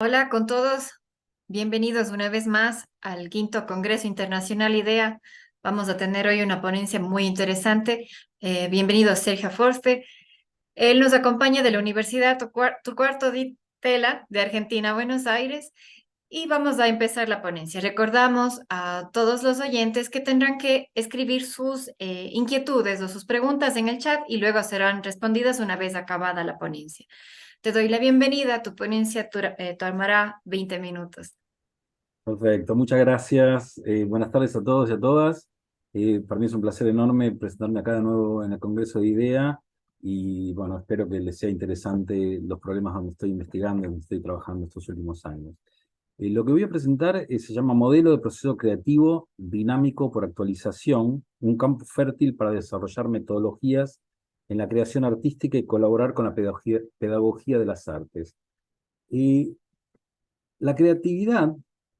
Hola con todos, bienvenidos una vez más al quinto Congreso Internacional IDEA. Vamos a tener hoy una ponencia muy interesante. Bienvenido Sergio Forste. Él nos acompaña de la Universidad Torcuato Di Tella de Argentina, Buenos Aires, y vamos a empezar la ponencia. Recordamos a todos los oyentes que tendrán que escribir sus inquietudes o sus preguntas en el chat y luego serán respondidas una vez acabada la ponencia. Te doy la bienvenida. Tu ponencia tomará 20 minutos. Perfecto, muchas gracias. Buenas tardes a todos y a todas. Para mí es un placer enorme presentarme acá de nuevo en el Congreso de IDEA y bueno, espero que les sea interesante los problemas donde estoy investigando, donde estoy trabajando estos últimos años. Lo que voy a presentar se llama Modelo de Proceso Creativo Dinámico por Actualización, un campo fértil para desarrollar metodologías en la creación artística y colaborar con la pedagogía de las artes. Y la creatividad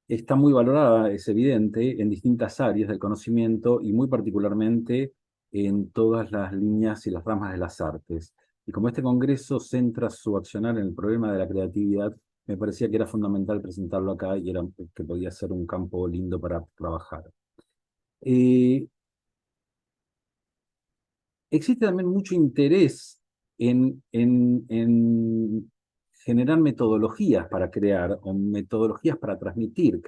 está muy valorada, es evidente, en distintas áreas del conocimiento y muy particularmente en todas las líneas y las ramas de las artes. Y como este congreso centra su accionar en el problema de la creatividad, me parecía que era fundamental presentarlo acá y era, que podía ser un campo lindo para trabajar. Eh, Existe también mucho interés en generar metodologías para crear o metodologías para transmitir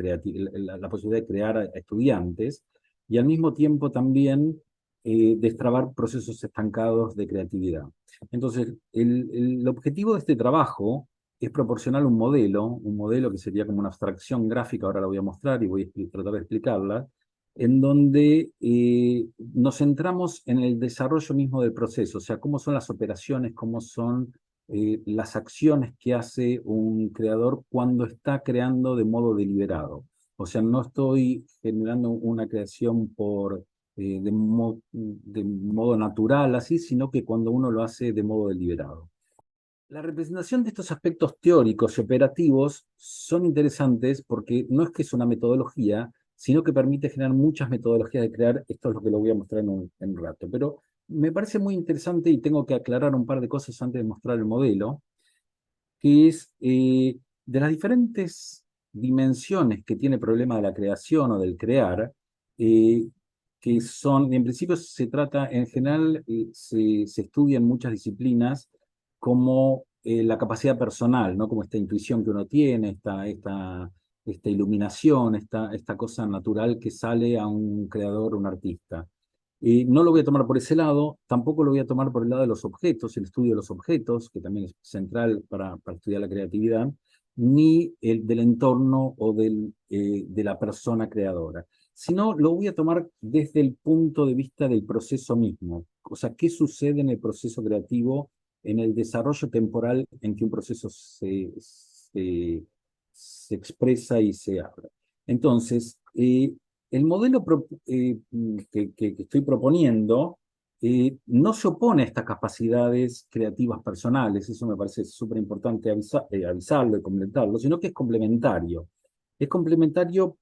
la posibilidad de crear a estudiantes y al mismo tiempo también destrabar procesos estancados de creatividad. Entonces, el objetivo de este trabajo es proporcionar un modelo que sería como una abstracción gráfica, ahora la voy a mostrar y voy a tratar de explicarla, en donde nos centramos en el desarrollo mismo del proceso, o sea, cómo son las operaciones, cómo son las acciones que hace un creador cuando está creando de modo deliberado. O sea, no estoy generando una creación de modo natural, así, sino que cuando uno lo hace de modo deliberado. La representación de estos aspectos teóricos y operativos son interesantes porque no es que es una metodología, sino que permite generar muchas metodologías de crear. Esto es lo que lo voy a mostrar en un rato. Pero me parece muy interesante y tengo que aclarar un par de cosas antes de mostrar el modelo, que es de las diferentes dimensiones que tiene el problema de la creación o del crear, eh, que son, en principio se trata, en general, se estudia en muchas disciplinas como la capacidad personal, ¿no? Como esta intuición que uno tiene, esta iluminación, esta cosa natural que sale a un creador, un artista. No lo voy a tomar por ese lado, tampoco lo voy a tomar por el lado de los objetos, el estudio de los objetos, que también es central para estudiar la creatividad, ni el del entorno o de la persona creadora, sino lo voy a tomar desde el punto de vista del proceso mismo. O sea, ¿qué sucede en el proceso creativo, en el desarrollo temporal en que un proceso se expresa y se abre? Entonces, el modelo que estoy proponiendo no se opone a estas capacidades creativas personales, eso me parece súper importante avisarlo y comentarlo, sino que es complementario. Es complementario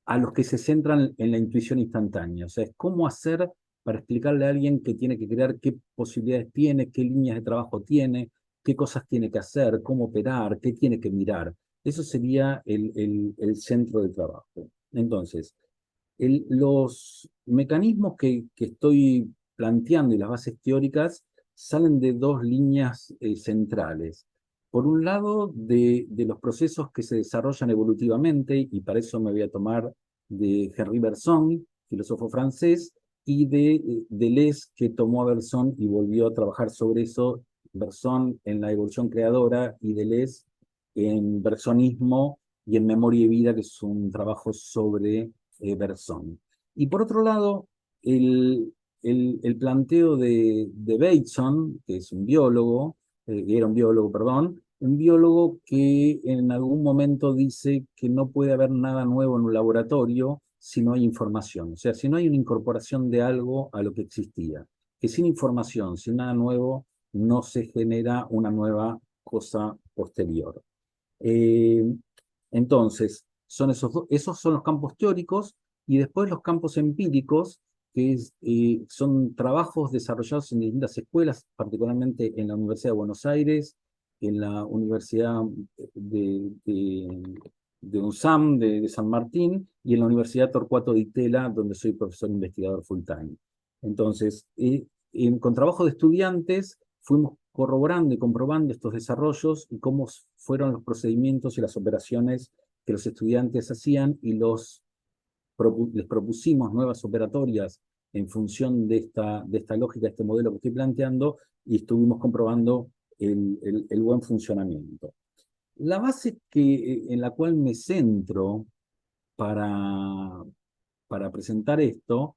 a los que se centran en la intuición instantánea, o sea, es cómo hacer para explicarle a alguien que tiene que crear qué posibilidades tiene, qué líneas de trabajo tiene, qué cosas tiene que hacer, cómo operar, qué tiene que mirar. Eso sería el centro del trabajo. Entonces, los mecanismos que estoy planteando y las bases teóricas salen de dos líneas centrales. Por un lado, de los procesos que se desarrollan evolutivamente, y para eso me voy a tomar de Henri Bergson, filósofo francés, y de Deleuze, que tomó a Bergson y volvió a trabajar sobre eso, Bergson en la evolución creadora y Deleuze en bergsonismo y en memoria y vida, que es un trabajo sobre Bergson. Y por otro lado, el planteo de Bateson, que es un biólogo, era un biólogo, perdón, un biólogo que en algún momento dice que no puede haber nada nuevo en un laboratorio si no hay información, o sea, si no hay una incorporación de algo a lo que existía, que sin información, sin nada nuevo, no se genera una nueva cosa posterior. Eh, entonces, esos son los campos teóricos y después los campos empíricos, son trabajos desarrollados en distintas escuelas, particularmente en la Universidad de Buenos Aires, en la Universidad de, de, de UNSAM, de San Martín, y en la Universidad Torcuato Di Tella, donde soy profesor investigador full time. Entonces, con trabajo de estudiantes, fuimos corroborando y comprobando estos desarrollos y cómo fueron los procedimientos y las operaciones que los estudiantes hacían y les propusimos nuevas operatorias en función de esta lógica, este modelo que estoy planteando, y estuvimos comprobando el buen funcionamiento. La base en la cual me centro para, para presentar esto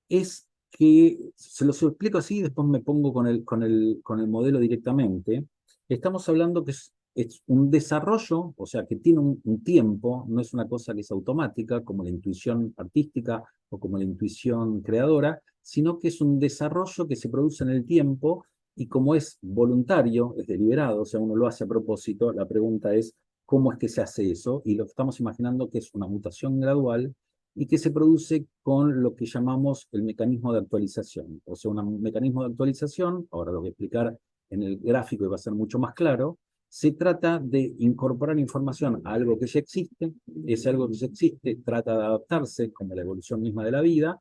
es que, se los explico así, después me pongo con el modelo directamente. Estamos hablando que es un desarrollo, o sea, que tiene un tiempo, no es una cosa que es automática, como la intuición artística o como la intuición creadora, sino que es un desarrollo que se produce en el tiempo y como es voluntario, es deliberado, o sea, uno lo hace a propósito, la pregunta es, ¿cómo es que se hace eso? Y lo estamos imaginando que es una mutación gradual y que se produce con lo que llamamos el mecanismo de actualización. O sea, un mecanismo de actualización, ahora lo voy a explicar en el gráfico y va a ser mucho más claro, se trata de incorporar información a algo que ya existe, ese algo que ya existe trata de adaptarse, como la evolución misma de la vida,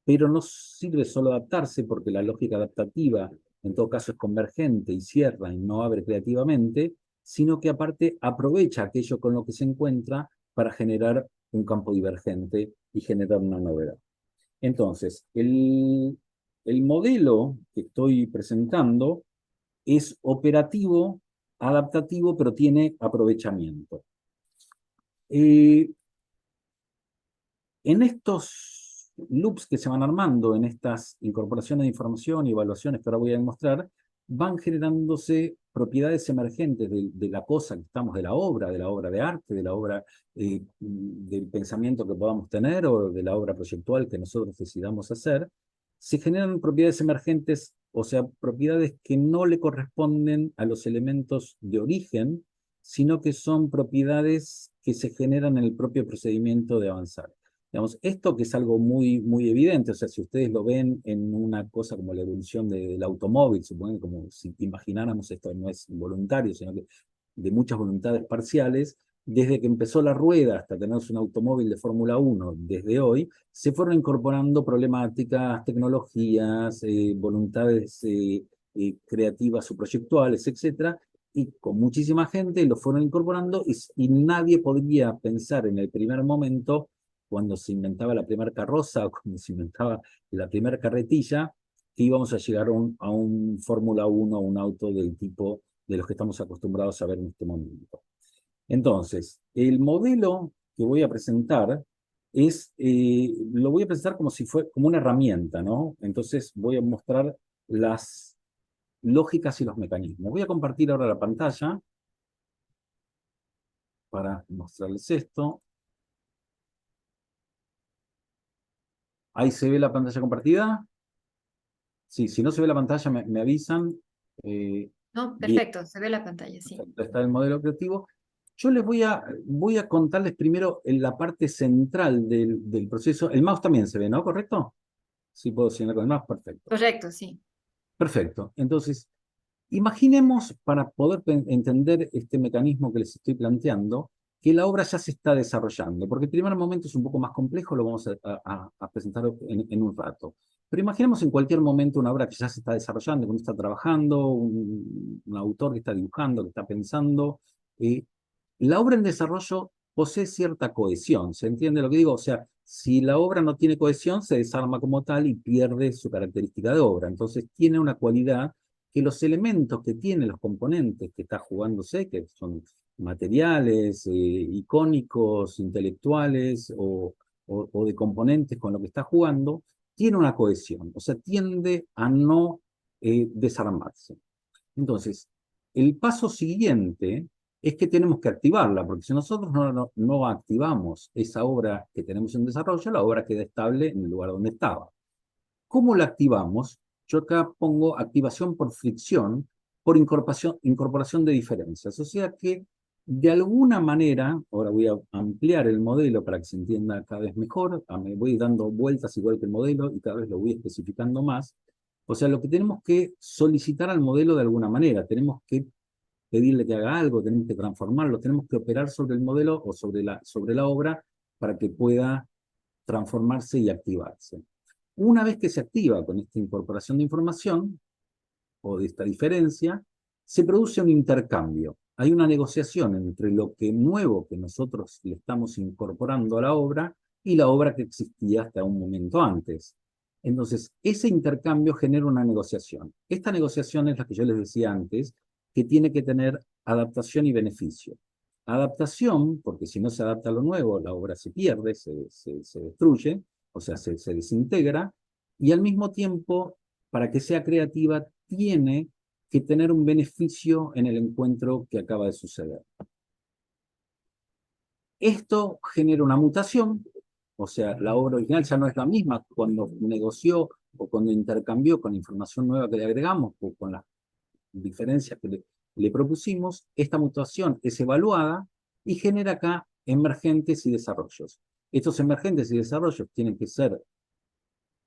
pero no sirve solo adaptarse porque la lógica adaptativa en todo caso es convergente y cierra y no abre creativamente, sino que aparte aprovecha aquello con lo que se encuentra para generar un campo divergente y generar una novedad. Entonces, el modelo que estoy presentando es operativo, adaptativo, pero tiene aprovechamiento. Eh, En estos loops que se van armando, en estas incorporaciones de información y evaluaciones que ahora voy a demostrar, van generándose propiedades emergentes de la cosa que estamos, de la obra de arte, de la obra del pensamiento que podamos tener o de la obra proyectual que nosotros decidamos hacer. Se generan propiedades emergentes, o sea, propiedades que no le corresponden a los elementos de origen, sino que son propiedades que se generan en el propio procedimiento de avanzar. Digamos, esto que es algo muy, muy evidente, o sea, si ustedes lo ven en una cosa como la evolución del automóvil, suponen como si imagináramos esto no es voluntario, sino que de muchas voluntades parciales, desde que empezó la rueda hasta tener un automóvil de Fórmula 1, desde hoy, se fueron incorporando problemáticas, tecnologías, voluntades creativas o proyectuales, etcétera, y con muchísima gente lo fueron incorporando y nadie podría pensar en el primer momento cuando se inventaba la primera carroza o cuando se inventaba la primera carretilla, que íbamos a llegar a un Fórmula 1, un auto del tipo de los que estamos acostumbrados a ver en este momento. Entonces, el modelo que voy a presentar lo voy a presentar como si fuera como una herramienta, ¿no? Entonces voy a mostrar las lógicas y los mecanismos. Voy a compartir ahora la pantalla para mostrarles esto. Ahí se ve la pantalla compartida. Sí, si no se ve la pantalla me avisan. No, Bien, perfecto, se ve la pantalla, sí. perfecto, está el modelo creativo. Yo les voy a contarles primero en la parte central del proceso. El mouse también se ve, ¿no? ¿Correcto? Sí, puedo señalar con el mouse, perfecto. Correcto, sí. Perfecto. Entonces, imaginemos, para poder entender este mecanismo que les estoy planteando, que la obra ya se está desarrollando, porque el primer momento es un poco más complejo, lo vamos a presentar en un rato. Pero imaginemos en cualquier momento una obra que ya se está desarrollando, que uno está trabajando, un autor que está dibujando, que está pensando. La obra en desarrollo posee cierta cohesión, ¿se entiende lo que digo? O sea, si la obra no tiene cohesión, se desarma como tal y pierde su característica de obra. Entonces tiene una cualidad que los elementos que tienen los componentes que está jugándose, que son materiales, icónicos, intelectuales o de componentes con lo que está jugando, tiene una cohesión, o sea, tiende a no desarmarse. Entonces, el paso siguiente es que tenemos que activarla, porque si nosotros no activamos esa obra que tenemos en desarrollo, la obra queda estable en el lugar donde estaba. ¿Cómo la activamos? Yo acá pongo activación por fricción, por incorporación de diferencias. O sea que, de alguna manera, ahora voy a ampliar el modelo para que se entienda cada vez mejor, me voy dando vueltas igual que el modelo y cada vez lo voy especificando más. O sea, lo que tenemos que solicitar al modelo de alguna manera, tenemos que pedirle que haga algo, tenemos que transformarlo, tenemos que operar sobre el modelo o sobre la obra para que pueda transformarse y activarse. Una vez que se activa con esta incorporación de información, o de esta diferencia, se produce un intercambio. Hay una negociación entre lo que nuevo que nosotros le estamos incorporando a la obra y la obra que existía hasta un momento antes. Entonces, ese intercambio genera una negociación. Esta negociación es la que yo les decía antes, que tiene que tener adaptación y beneficio. Adaptación, porque si no se adapta a lo nuevo, la obra se pierde, se destruye, o sea, se desintegra, y al mismo tiempo, para que sea creativa, tiene que tener un beneficio en el encuentro que acaba de suceder. Esto genera una mutación, o sea, la obra original ya no es la misma cuando negoció o cuando intercambió con la información nueva que le agregamos o con las diferencias que le propusimos. Esta mutación es evaluada y genera acá emergentes y desarrollos. Estos emergentes y desarrollos tienen que ser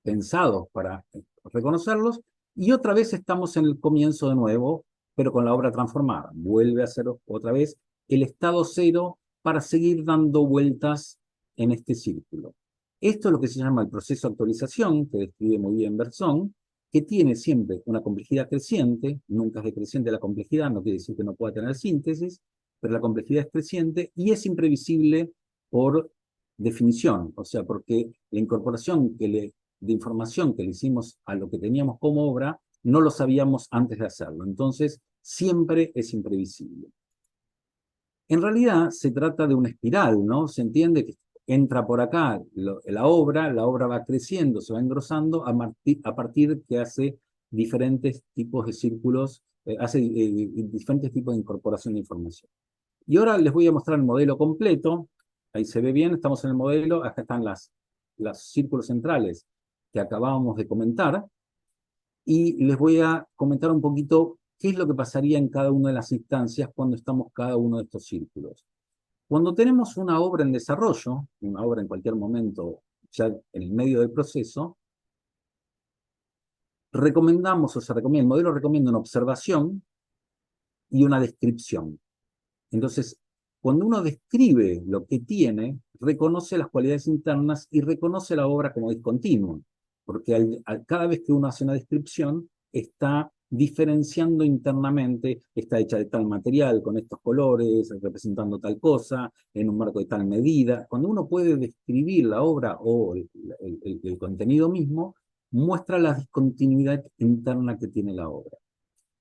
pensados para reconocerlos, y otra vez estamos en el comienzo de nuevo, pero con la obra transformada. Vuelve a ser otra vez el estado cero para seguir dando vueltas en este círculo. Esto es lo que se llama el proceso de actualización, que describe muy bien Berzón, que tiene siempre una complejidad creciente, nunca es decreciente la complejidad, no quiere decir que no pueda tener síntesis, pero la complejidad es creciente y es imprevisible por definición, o sea, porque la incorporación de información que le hicimos a lo que teníamos como obra, no lo sabíamos antes de hacerlo. Entonces, siempre es imprevisible. En realidad, se trata de una espiral, ¿no? Se entiende que entra por acá la obra va creciendo, se va engrosando a partir que hace diferentes tipos de círculos, hace diferentes tipos de incorporación de información. Y ahora les voy a mostrar el modelo completo. Ahí se ve bien, estamos en el modelo, acá están los círculos centrales que acabábamos de comentar, y les voy a comentar un poquito qué es lo que pasaría en cada una de las instancias cuando estamos cada uno de estos círculos. Cuando tenemos una obra en desarrollo, una obra en cualquier momento, ya en el medio del proceso, recomendamos, o se recomienda, el modelo recomienda una observación y una descripción. Entonces, cuando uno describe lo que tiene, reconoce las cualidades internas y reconoce la obra como discontinua, porque cada vez que uno hace una descripción, está diferenciando internamente, está hecha de tal material, con estos colores, representando tal cosa, en un marco de tal medida. Cuando uno puede describir la obra o el contenido mismo, muestra la discontinuidad interna que tiene la obra.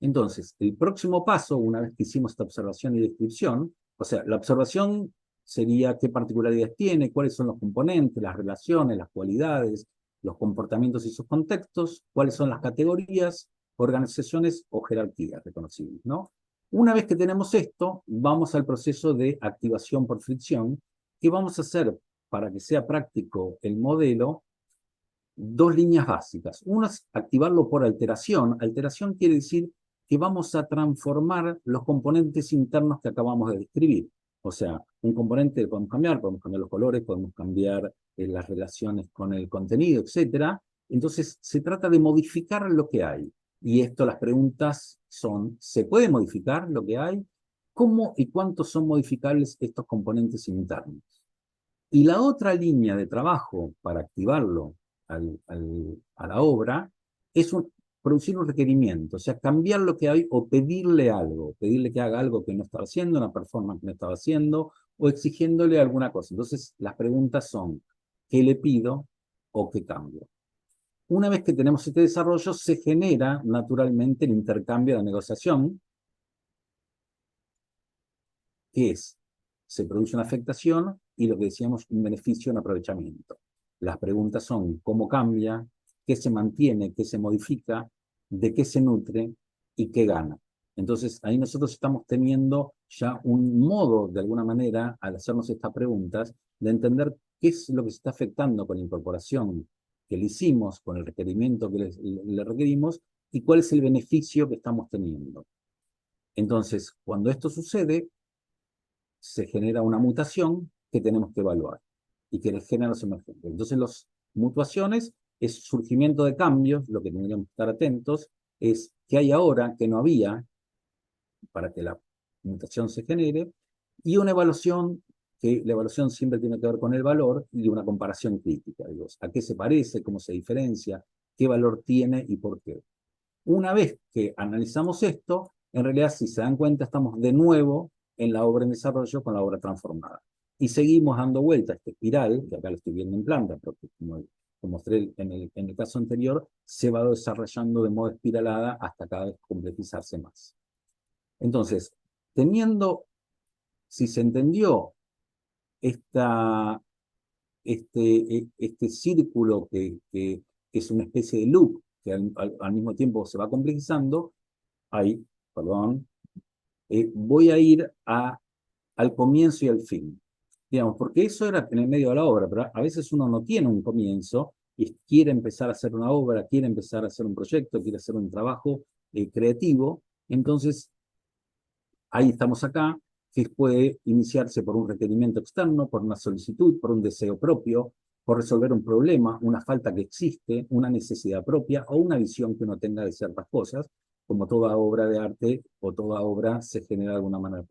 Entonces, el próximo paso, una vez que hicimos esta observación y descripción, o sea, la observación sería qué particularidades tiene, cuáles son los componentes, las relaciones, las cualidades, los comportamientos y sus contextos, cuáles son las categorías, organizaciones o jerarquías reconocibles, ¿no? Una vez que tenemos esto, vamos al proceso de activación por fricción, que vamos a hacer, para que sea práctico el modelo, dos líneas básicas. Una es activarlo por alteración. Alteración quiere decir que vamos a transformar los componentes internos que acabamos de describir. O sea, un componente podemos cambiar los colores, podemos cambiar las relaciones con el contenido, etc. Entonces, se trata de modificar lo que hay. Y esto, las preguntas son, ¿se puede modificar lo que hay? ¿Cómo y cuántos son modificables estos componentes internos? Y la otra línea de trabajo para activarlo a la obra es producir un requerimiento, o sea, cambiar lo que hay o pedirle que haga algo que no estaba haciendo, una performance que no estaba haciendo, o exigiéndole alguna cosa. Entonces, las preguntas son, ¿qué le pido o qué cambio? Una vez que tenemos este desarrollo, se genera naturalmente el intercambio de negociación, que se produce una afectación y lo que decíamos, un beneficio, un aprovechamiento. Las preguntas son, ¿cómo cambia? ¿Qué se mantiene? ¿Qué se modifica? ¿De qué se nutre? ¿Y qué gana? Entonces, ahí nosotros estamos teniendo ya un modo, de alguna manera, al hacernos estas preguntas, de entender qué es lo que se está afectando con la incorporación que le hicimos, con el requerimiento que le requerimos, y cuál es el beneficio que estamos teniendo. Entonces, cuando esto sucede, se genera una mutación que tenemos que evaluar y que genera los emergentes. Entonces, las mutaciones es surgimiento de cambios, lo que tendríamos que estar atentos es que hay ahora que no había, para que la mutación se genere, y una evaluación, que la evaluación siempre tiene que ver con el valor, y una comparación crítica. Digo, ¿a qué se parece? ¿Cómo se diferencia? ¿Qué valor tiene y por qué? Una vez que analizamos esto, en realidad, si se dan cuenta, estamos de nuevo en la obra en desarrollo con la obra transformada. Y seguimos dando vuelta a esta espiral, que acá lo estoy viendo en planta, porque como mostré en el caso anterior, se va desarrollando de modo espiralada hasta cada vez complejizarse más. Entonces, teniendo, si se entendió esta, este círculo que es una especie de loop, que al mismo tiempo se va complejizando, ahí, perdón, voy a ir al comienzo y al fin. Digamos, porque eso era en el medio de la obra, pero a veces uno no tiene un comienzo y quiere empezar a hacer una obra, quiere empezar a hacer un proyecto, quiere hacer un trabajo creativo, entonces ahí estamos acá, que puede iniciarse por un requerimiento externo, por una solicitud, por un deseo propio, por resolver un problema, una falta que existe, una necesidad propia o una visión que uno tenga de ciertas cosas, como toda obra de arte o toda obra se genera de alguna manera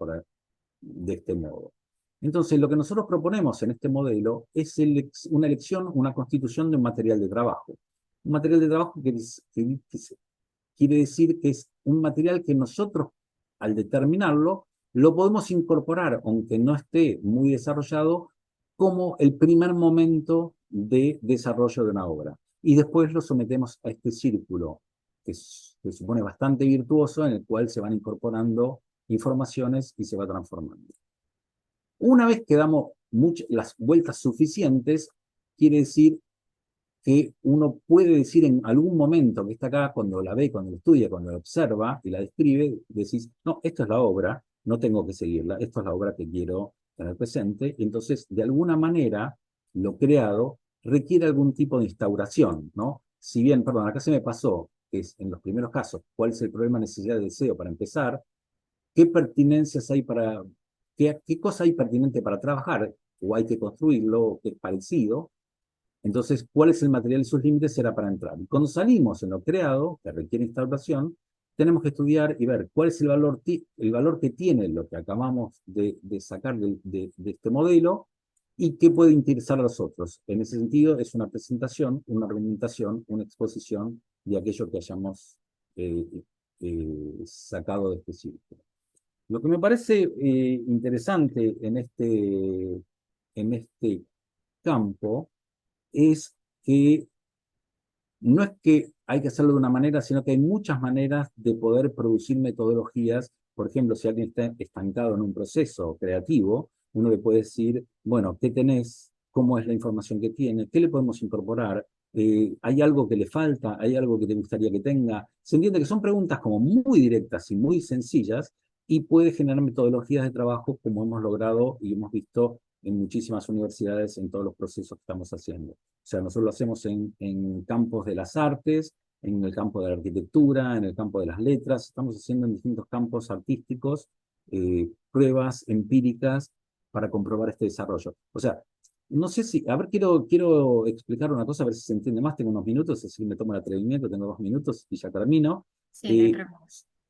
de este modo. Entonces, lo que nosotros proponemos en este modelo es una elección, una constitución de un material de trabajo. Un material de trabajo que quiere decir que es un material que nosotros, al determinarlo, lo podemos incorporar, aunque no esté muy desarrollado, como el primer momento de desarrollo de una obra. Y después lo sometemos a este círculo, que se supone bastante virtuoso, en el cual se van incorporando informaciones y se va transformando. Una vez que damos las vueltas suficientes, quiere decir que uno puede decir en algún momento que está acá, cuando la ve, cuando la estudia, cuando la observa y la describe, decís, no, esto es la obra, no tengo que seguirla, esto es la obra que quiero tener presente. Entonces, de alguna manera, lo creado requiere algún tipo de instauración, ¿no? Si bien, perdón, acá se me pasó, que es en los primeros casos, cuál es el problema, necesidad de deseo para empezar, qué pertinencias hay qué cosa hay pertinente para trabajar, o hay que construirlo, o que es parecido. Entonces, ¿cuál es el material y sus límites? Será para entrar. Y cuando salimos en lo creado, que requiere instauración, tenemos que estudiar y ver cuál es el valor que tiene lo que acabamos de sacar de este modelo y qué puede interesar a los otros. En ese sentido, es una presentación, una argumentación, una exposición de aquello que hayamos sacado de este círculo. Lo que me parece interesante en este campo es que no es que hay que hacerlo de una manera, sino que hay muchas maneras de poder producir metodologías. Por ejemplo, si alguien está estancado en un proceso creativo, uno le puede decir, bueno, ¿qué tenés? ¿Cómo es la información que tiene? ¿Qué le podemos incorporar? ¿Hay algo que le falta? ¿Hay algo que te gustaría que tenga? Se entiende que son preguntas como muy directas y muy sencillas y puede generar metodologías de trabajo como hemos logrado y hemos visto en muchísimas universidades en todos los procesos que estamos haciendo. O sea, nosotros lo hacemos en campos de las artes, en el campo de la arquitectura, en el campo de las letras, estamos haciendo en distintos campos artísticos pruebas empíricas para comprobar este desarrollo. O sea, no sé si, a ver, quiero explicar una cosa, a ver si se entiende más, tengo unos minutos, así me tomo el atrevimiento, tengo 2 minutos y ya termino. Sí, no hay Eh, problema.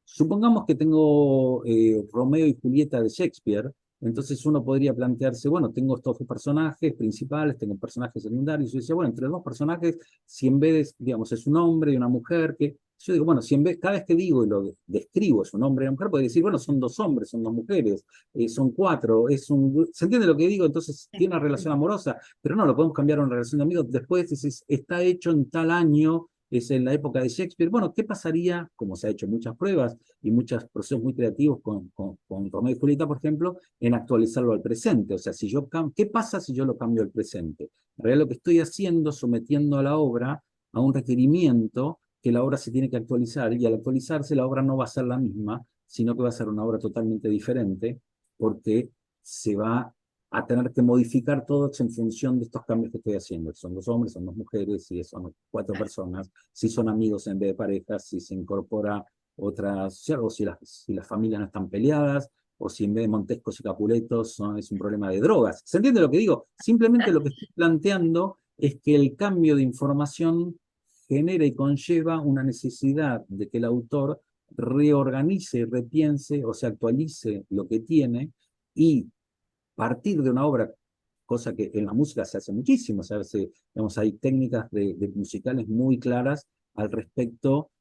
Supongamos que tengo Romeo y Julieta de Shakespeare, entonces uno podría plantearse, bueno, tengo estos 2 personajes principales, tengo personajes secundarios, y yo decía, bueno, entre 2 personajes, si en vez de, digamos, es un hombre y una mujer, que yo digo, bueno, si en vez, cada vez que digo y lo describo es un hombre y una mujer, puedo decir, bueno, son 2 hombres, son 2 mujeres, son 4, ¿se entiende lo que digo? Entonces Sí, tiene una relación amorosa, pero no, lo podemos cambiar a una relación de amigos, después está hecho en tal año, es en la época de Shakespeare. Bueno, ¿qué pasaría, como se ha hecho muchas pruebas y muchos procesos muy creativos con Romeo y Julieta, por ejemplo, en actualizarlo al presente? O sea, ¿qué pasa si yo lo cambio al presente? En realidad lo que estoy haciendo, sometiendo a la obra a un requerimiento que la obra se tiene que actualizar, y al actualizarse la obra no va a ser la misma, sino que va a ser una obra totalmente diferente, porque se va a tener que modificar todo en función de estos cambios que estoy haciendo. Son 2 hombres, son 2 mujeres, si son 4 personas, si son amigos en vez de parejas, si se incorpora otras, o si las familias no están peleadas, o si en vez de Montescos y Capuletos es un problema de drogas. ¿Se entiende lo que digo? Simplemente lo que estoy planteando es que el cambio de información genera y conlleva una necesidad de que el autor reorganice, repiense o se actualice lo que tiene y partir de una obra, cosa que en la música se hace muchísimo, se hace, digamos, hay técnicas de musicales muy claras al respecto,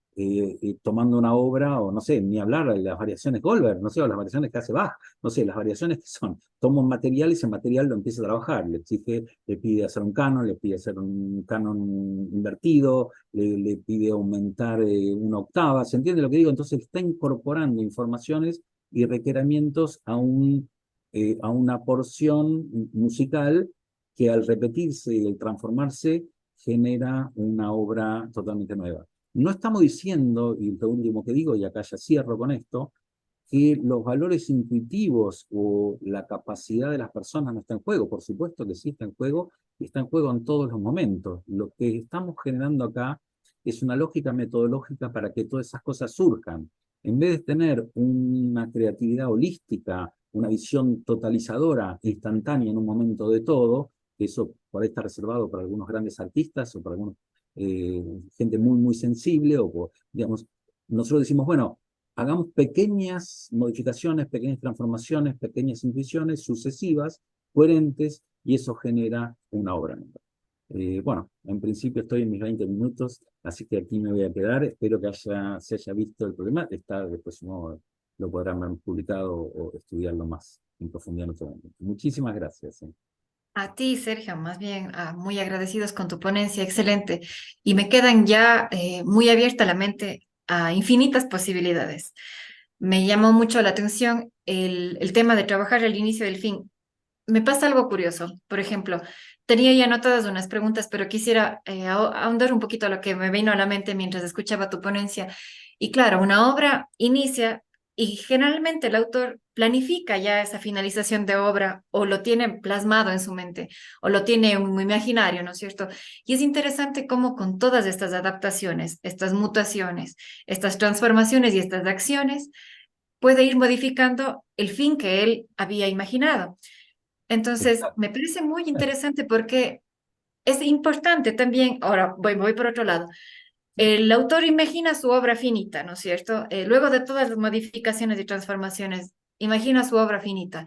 tomando una obra, o no sé, ni hablar de las variaciones Goldberg, no sé, o las variaciones que hace Bach, no sé, las variaciones que son, toma un material y ese material lo empieza a trabajar, le exige, le pide hacer un canon, le pide hacer un canon invertido, le pide aumentar una octava, ¿se entiende lo que digo? Entonces está incorporando informaciones y requerimientos a una porción musical que al repetirse y al transformarse genera una obra totalmente nueva. No estamos diciendo, y lo último que digo, y acá ya cierro con esto, que los valores intuitivos o la capacidad de las personas no está en juego. Por supuesto que sí está en juego, y está en juego en todos los momentos. Lo que estamos generando acá es una lógica metodológica para que todas esas cosas surjan. En vez de tener una creatividad holística, una visión totalizadora, instantánea en un momento de todo, que eso puede estar reservado para algunos grandes artistas o para algunos, gente muy, muy sensible, o digamos, nosotros decimos, bueno, hagamos pequeñas modificaciones, pequeñas transformaciones, pequeñas intuiciones sucesivas, coherentes, y eso genera una obra nueva. Bueno, en principio estoy en mis 20 minutos, así que aquí me voy a quedar. Espero que se haya visto el problema. Está, después no, lo podrán ver publicado o estudiarlo más en profundidad en otro momento. Muchísimas gracias. A ti, Sergio, más bien muy agradecidos con tu ponencia, excelente. Y me quedan ya muy abierta la mente a infinitas posibilidades. Me llamó mucho la atención el tema de trabajar el inicio y el fin. Me pasa algo curioso. Por ejemplo, tenía ya anotadas unas preguntas, pero quisiera ahondar un poquito a lo que me vino a la mente mientras escuchaba tu ponencia. Y claro, una obra inicia y generalmente el autor planifica ya esa finalización de obra o lo tiene plasmado en su mente o lo tiene un imaginario, ¿no es cierto? Y es interesante cómo con todas estas adaptaciones, estas mutaciones, estas transformaciones y estas acciones, puede ir modificando el fin que él había imaginado. Entonces, Exacto. me parece muy interesante porque es importante también, ahora voy por otro lado, el autor imagina su obra finita, ¿no es cierto? Luego de todas las modificaciones y transformaciones, imagina su obra finita.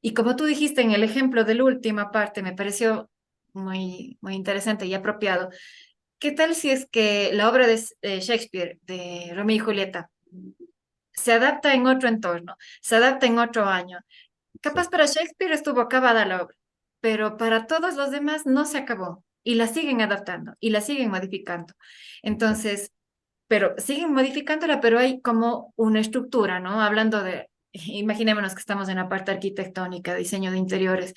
Y como tú dijiste en el ejemplo de la última parte, me pareció muy, muy interesante y apropiado. ¿Qué tal si es que la obra de Shakespeare, de Romeo y Julieta, se adapta en otro entorno, se adapta en otro año? Capaz Exacto. para Shakespeare estuvo acabada la obra, pero para todos los demás no se acabó y la siguen adaptando y la siguen modificando. Exacto. Entonces, pero siguen modificándola, pero hay como una estructura, ¿no? Hablando de, imaginémonos que estamos en la parte arquitectónica, diseño de interiores,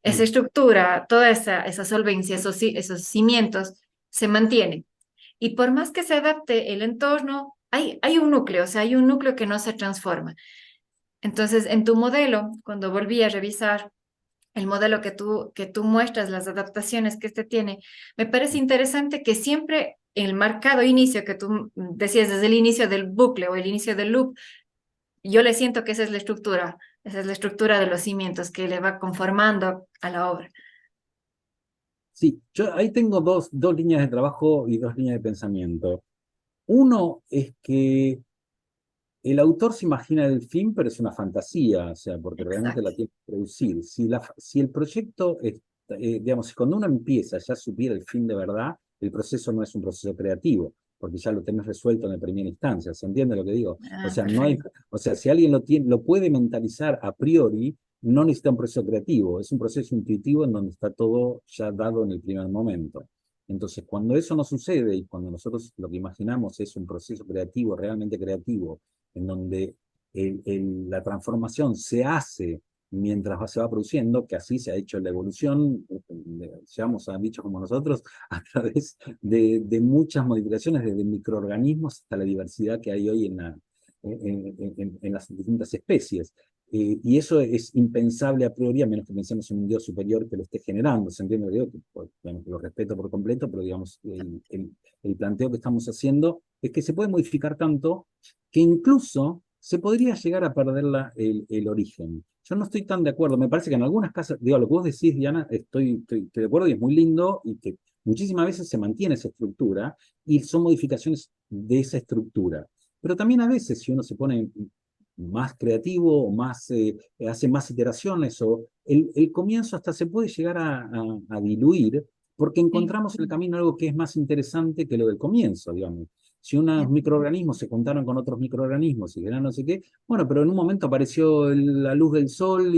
esa Sí. estructura, toda esa solvencia, esos cimientos se mantienen. Y por más que se adapte el entorno, hay un núcleo, o sea, hay un núcleo que no se transforma. Entonces, en tu modelo, cuando volví a revisar el modelo que tú muestras, las adaptaciones que este tiene, me parece interesante que siempre el marcado inicio que tú decías desde el inicio del bucle o el inicio del loop, yo le siento que esa es la estructura de los cimientos que le va conformando a la obra. Sí, yo ahí tengo dos líneas de trabajo y dos líneas de pensamiento. Uno es que el autor se imagina el fin, pero es una fantasía, o sea, porque realmente Exacto. la tiene que producir. Si el proyecto, digamos, si cuando uno empieza ya supiera el fin de verdad, el proceso no es un proceso creativo, porque ya lo tenés resuelto en la primera instancia. ¿Se entiende lo que digo? O Ah, sea, no hay, perfecto. o sea, si alguien lo puede mentalizar a priori, no necesita un proceso creativo, es un proceso intuitivo en donde está todo ya dado en el primer momento. Entonces, cuando eso no sucede y cuando nosotros lo que imaginamos es un proceso creativo, realmente creativo, en donde la transformación se hace mientras se va produciendo, que así se ha hecho la evolución, llegamos a bichos como nosotros, a través de muchas modificaciones, desde microorganismos hasta la diversidad que hay hoy en las distintas especies. Y eso es impensable a priori, a menos que pensemos en un Dios superior que lo esté generando. ¿Se entiende? Digo, que, pues, digamos, lo respeto por completo, pero digamos, el planteo que estamos haciendo es que se puede modificar tanto que incluso se podría llegar a perder el origen. Yo no estoy tan de acuerdo, me parece que en algunas casas, digo, lo que vos decís, Diana, estoy de acuerdo y es muy lindo y que muchísimas veces se mantiene esa estructura y son modificaciones de esa estructura. pero también a veces si uno se pone más creativo, o más, hace más iteraciones, o el comienzo hasta se puede llegar a diluir, porque Sí. encontramos en el camino algo que es más interesante que lo del comienzo, digamos. Si unos microorganismos se juntaron con otros microorganismos y que no sé qué, bueno, pero en un momento apareció la luz del sol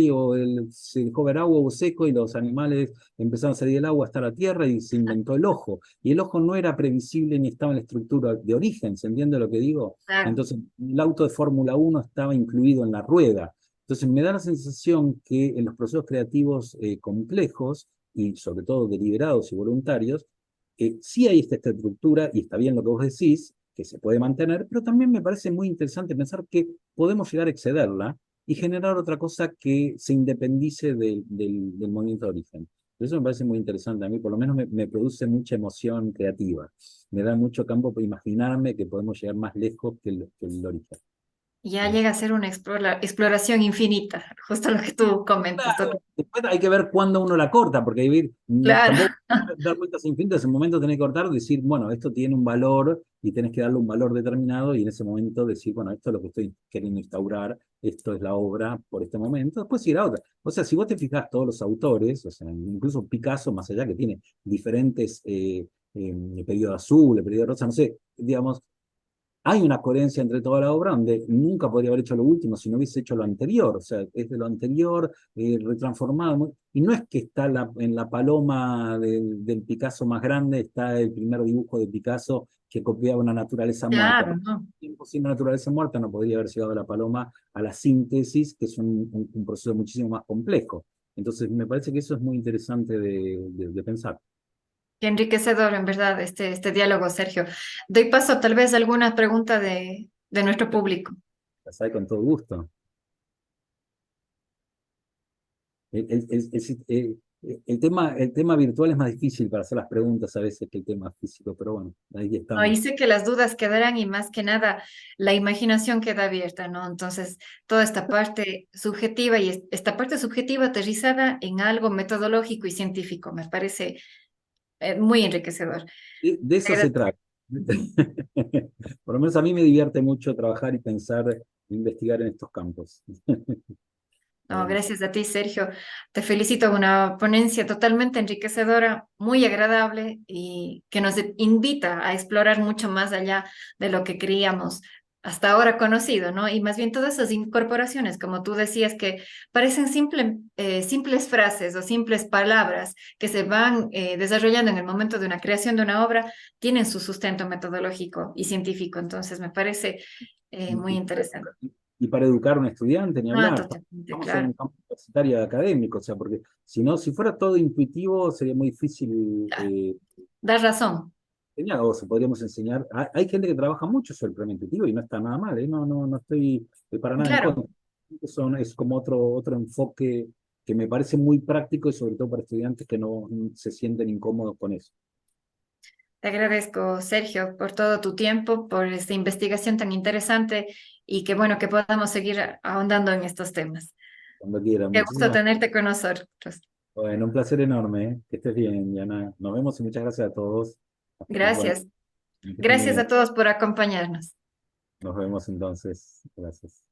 se dejó ver agua o seco y los animales empezaron a salir del agua hasta la tierra y se inventó el ojo. Y el ojo no era previsible ni estaba en la estructura de origen, ¿se entiende lo que digo? Claro. Entonces, el auto de Fórmula 1 estaba incluido en la rueda. Entonces, me da la sensación que en los procesos creativos complejos, y sobre todo deliberados y voluntarios, sí hay esta estructura, y está bien lo que vos decís, que se puede mantener, pero también me parece muy interesante pensar que podemos llegar a excederla y generar otra cosa que se independice del movimiento de origen. Eso me parece muy interesante a mí, por lo menos me produce mucha emoción creativa. Me da mucho campo para imaginarme que podemos llegar más lejos que el origen. Ya llega a ser una exploración infinita, justo lo que tú comentas. Claro, después hay que ver cuándo uno la corta, porque Claro, tampoco dar vueltas infinitas, en un momento tenés que cortar, decir, bueno, esto tiene un valor y tenés que darle un valor determinado y en ese momento decir, bueno, esto es lo que estoy queriendo instaurar, esto es la obra por este momento, después ir a otra. O sea, si vos te fijás todos los autores, o sea, incluso Picasso, más allá que tiene diferentes periodo azul, el periodo rosa, no sé, digamos, hay una coherencia entre toda la obra donde nunca podría haber hecho lo último si no hubiese hecho lo anterior, o sea, es de lo anterior, retransformado, y no es que está en la paloma del Picasso más grande, está el primer dibujo de Picasso que copiaba una naturaleza muerta. claro, ¿no? Tiempo sin una naturaleza muerta no podría haber llegado la paloma a la síntesis, que es un proceso muchísimo más complejo. Entonces, me parece que eso es muy interesante de pensar. Qué enriquecedor, en verdad, este diálogo, Sergio. Doy paso tal vez a alguna pregunta de nuestro público. Las hay con todo gusto. El tema virtual es más difícil para hacer las preguntas a veces que el tema físico, pero bueno, ahí Ahí estamos. sé que las dudas quedarán y más que nada la imaginación queda abierta, ¿no? Entonces, toda esta parte subjetiva y esta parte subjetiva aterrizada en algo metodológico y científico, me parece muy enriquecedor. De Te eso se agra- trata. Por lo menos a mí me divierte mucho trabajar y pensar, e investigar en estos campos. No, Bueno, gracias a ti, Sergio. Te felicito, una ponencia totalmente enriquecedora, muy agradable y que nos invita a explorar mucho más allá de lo que creíamos hasta ahora conocido, ¿no? Y más bien todas esas incorporaciones, como tú decías, que parecen simples frases o simples palabras que se van desarrollando en el momento de una creación de una obra, tienen su sustento metodológico y científico. Entonces, me parece y, muy y- interesante. y para educar a un estudiante, ni Ah, hablar. totalmente, Estamos en claro. un campo universitario académico, o sea, porque si no, si fuera todo intuitivo, sería muy difícil Claro. Das razón. enseñar, o se podríamos enseñar. Hay gente que trabaja mucho sobre el problema intuitivo y no está nada mal, ¿eh? No estoy para nada en Claro, contra. Es como otro enfoque que me parece muy práctico y sobre todo para estudiantes que no se sienten incómodos con eso. te agradezco, Sergio, por todo tu tiempo, por esta investigación tan interesante y qué bueno que podamos seguir ahondando en estos temas. Cuando quieran. Qué gusto Muchísimas tenerte con nosotros. Bueno, un placer enorme, ¿eh? Que estés bien, Diana. Nos vemos y muchas gracias a todos. Bueno, Gracias. que estén muy Gracias bien. a todos por acompañarnos. Nos vemos entonces. Gracias.